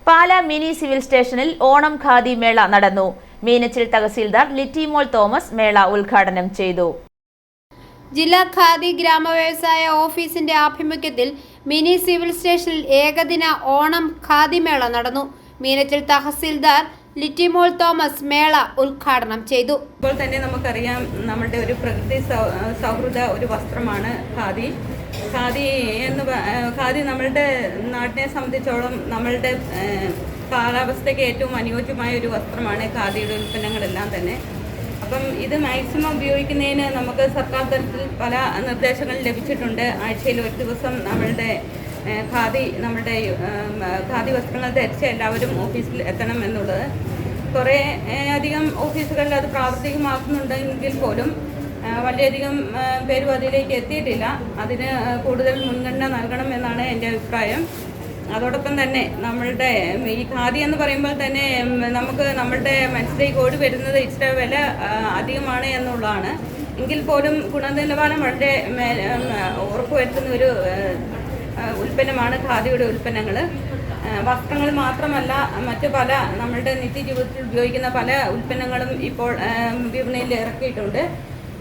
Pala mini civil സ്റ്റേഷനിൽ ഓണം ഖാദി മേള നടന്നു. മീനച്ചിൽ തഹസീൽദാർ ലിറ്റിമോൾ തോമസ് മേള ഉദ്ഘാടനം ചെയ്തു. ജില്ലാ ഖാദി ഗ്രാമവ്യവസായ ഓഫീസിന്റെ ആഭിമുഖ്യത്തിൽ മിനി സിവിൽ സ്റ്റേഷനിൽ ഏകദിന ഓണം ഖാദി മേള നടന്നു. മീനച്ചിൽ തഹസീൽദാർ ലിറ്റിമോൾ തോമസ് മേള ഉദ്ഘാടനം ചെയ്തു. ഇപ്പോൾ തന്നെ നമുക്കറിയാം, നമ്മുടെ ഒരു പ്രകൃതി സൗഹൃദ ഒരു വസ്ത്രമാണ് ഖാദി. ഖാദി നമ്മളുടെ നാട്ടിനെ സംബന്ധിച്ചോളം നമ്മളുടെ കാലാവസ്ഥയ്ക്ക് ഏറ്റവും അനുയോജ്യമായ ഒരു വസ്ത്രമാണ് ഖാദിയുടെ ഉൽപ്പന്നങ്ങളെല്ലാം തന്നെ. അപ്പം ഇത് മാക്സിമം ഉപയോഗിക്കുന്നതിന് നമുക്ക് സർക്കാർ തലത്തിൽ പല നിർദ്ദേശങ്ങൾ ലഭിച്ചിട്ടുണ്ട്. ആഴ്ചയിൽ ഒരു ദിവസം നമ്മളുടെ ഖാദി വസ്ത്രങ്ങൾ ധരിച്ച് എല്ലാവരും ഓഫീസിൽ എത്തണം എന്നുള്ളത്. കുറേ അധികം ഓഫീസുകളിൽ അത് പ്രാവർത്തികമാക്കുന്നുണ്ടെങ്കിൽ പോലും വളരെയധികം പേരും അതിലേക്ക് എത്തിയിട്ടില്ല. അതിന് കൂടുതൽ മുൻഗണന നൽകണം എന്നാണ് എൻ്റെ അഭിപ്രായം. അതോടൊപ്പം തന്നെ നമ്മളുടെ ഈ ഖാദി എന്ന് പറയുമ്പോൾ തന്നെ നമുക്ക് നമ്മളുടെ മനസ്സിലേക്ക് ഓടി വരുന്നത് ഇച്ചിരി വില അധികമാണ് എന്നുള്ളതാണ്. എങ്കിൽ പോലും ഗുണനിലവാരം വളരെ ഉറപ്പുവരുത്തുന്ന ഒരു ഉൽപ്പന്നമാണ് ഖാദിയുടെ ഉൽപ്പന്നങ്ങൾ. വസ്ത്രങ്ങൾ മാത്രമല്ല, മറ്റു പല നമ്മളുടെ നിത്യജീവിതത്തിൽ ഉപയോഗിക്കുന്ന പല ഉൽപ്പന്നങ്ങളും ഇപ്പോൾ വിപണിയിൽ ഇറക്കിയിട്ടുണ്ട്.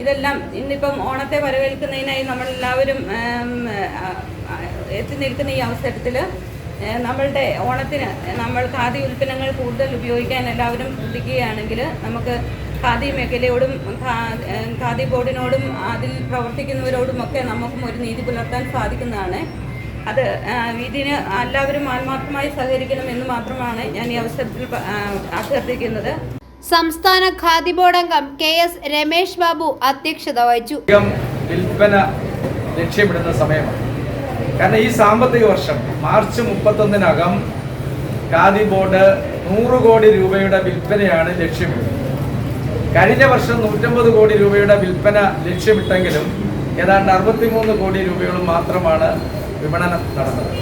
ഇതെല്ലാം ഇന്നിപ്പം ഓണത്തെ വരവേൽക്കുന്നതിനായി നമ്മളെല്ലാവരും എത്തി നിൽക്കുന്ന ഈ അവസരത്തിൽ നമ്മളുടെ ഓണത്തിന് നമ്മൾ ഖാദി ഉൽപ്പന്നങ്ങൾ കൂടുതൽ ഉപയോഗിക്കാൻ എല്ലാവരും ശ്രദ്ധിക്കുകയാണെങ്കിൽ നമുക്ക് ഖാദി മേഖലയോടും ഖാദി ബോർഡിനോടും അതിൽ പ്രവർത്തിക്കുന്നവരോടുമൊക്കെ നമുക്കും ഒരു നീതി പുലർത്താൻ സാധിക്കുന്നതാണ്. അത് ഇതിന് എല്ലാവരും ആത്മാർത്ഥമായി സഹകരിക്കണം എന്ന് മാത്രമാണ് ഞാൻ ഈ അവസരത്തിൽ അഭ്യർത്ഥിക്കുന്നത്. സംസ്ഥാന ഖാദി ബോർഡ് അംഗം KS രമേശ് ബാബു അധ്യക്ഷത വഹിച്ചു. വിൽപ്പന ലക്ഷ്യമിടുന്ന സമയമാണ്. കാരണം ഈ സാമ്പത്തിക വർഷം മാർച്ച് 31-നകം ഖാദി ബോർഡ് 100 കോടി രൂപയുടെ വിൽപ്പനയാണ് ലക്ഷ്യമിടുന്നത്. കഴിഞ്ഞ വർഷം 150 കോടി രൂപയുടെ വിൽപ്പന ലക്ഷ്യമിട്ടെങ്കിലും ഏതാണ്ട് 63 കോടി രൂപയോളം മാത്രമാണ് വിപണനം നടന്നത്.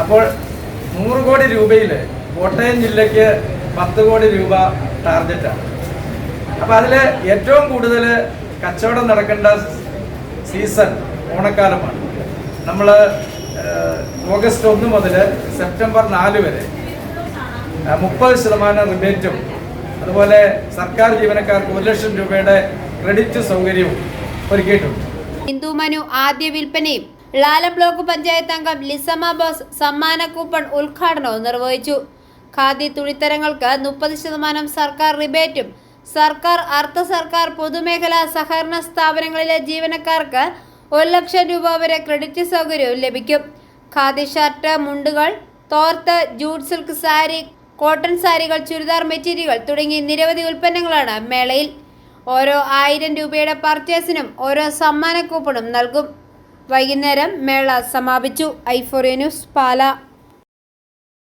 അപ്പോൾ 100 കോടി രൂപയിൽ കോട്ടയം ജില്ലയ്ക്ക് 10 കോടി രൂപ ടാർഗറ്റാണ്. അപ്പോൾ അതിൽ ഏറ്റവും കൂടുതൽ കച്ചവടം നടക്കേണ്ട സീസൺ ഓണക്കാലമാണ്. നമ്മൾ ഓഗസ്റ്റ് 1 മുതൽ സെപ്റ്റംബർ 4 വരെ 30% റിബേറ്റും അതുപോലെ സർക്കാർ ജീവനക്കാർക്ക് 1 ലക്ഷം രൂപയുടെ ക്രെഡിറ്റ് സൗകര്യവും ഒരുക്കിയിട്ടുണ്ട്. ഹിന്ദുമനു ആദ്യ വിൽപ്പനയും ലാല ബ്ലോക്ക് പഞ്ചായത്ത് അംഗം ലിസമ ബോസ് സമ്മാന കൂപ്പൺ ഉദ്ഘാടനവും നിർവഹിച്ചു. ഖാദി തുണിത്തരങ്ങൾക്ക് 30% സർക്കാർ റിബേറ്റും സർക്കാർ അർദ്ധ സർക്കാർ പൊതുമേഖലാ സഹകരണ സ്ഥാപനങ്ങളിലെ ജീവനക്കാർക്ക് 1 ലക്ഷം രൂപ വരെ ക്രെഡിറ്റ് സൗകര്യവും ലഭിക്കും. ഖാദി ഷർട്ട്, മുണ്ടുകൾ, തോർത്ത്, ജൂട്ട് സിൽക്ക് സാരി, കോട്ടൺ സാരികൾ, ചുരിദാർ മെറ്റീരിയലുകൾ തുടങ്ങി നിരവധി ഉൽപ്പന്നങ്ങളാണ് മേളയിൽ. ഓരോ 1000 രൂപയുടെ പർച്ചേസിനും ഓരോ സമ്മാന കൂപ്പണും നൽകും. വൈകുന്നേരം മേള സമാപിച്ചു. i4A news, Pala.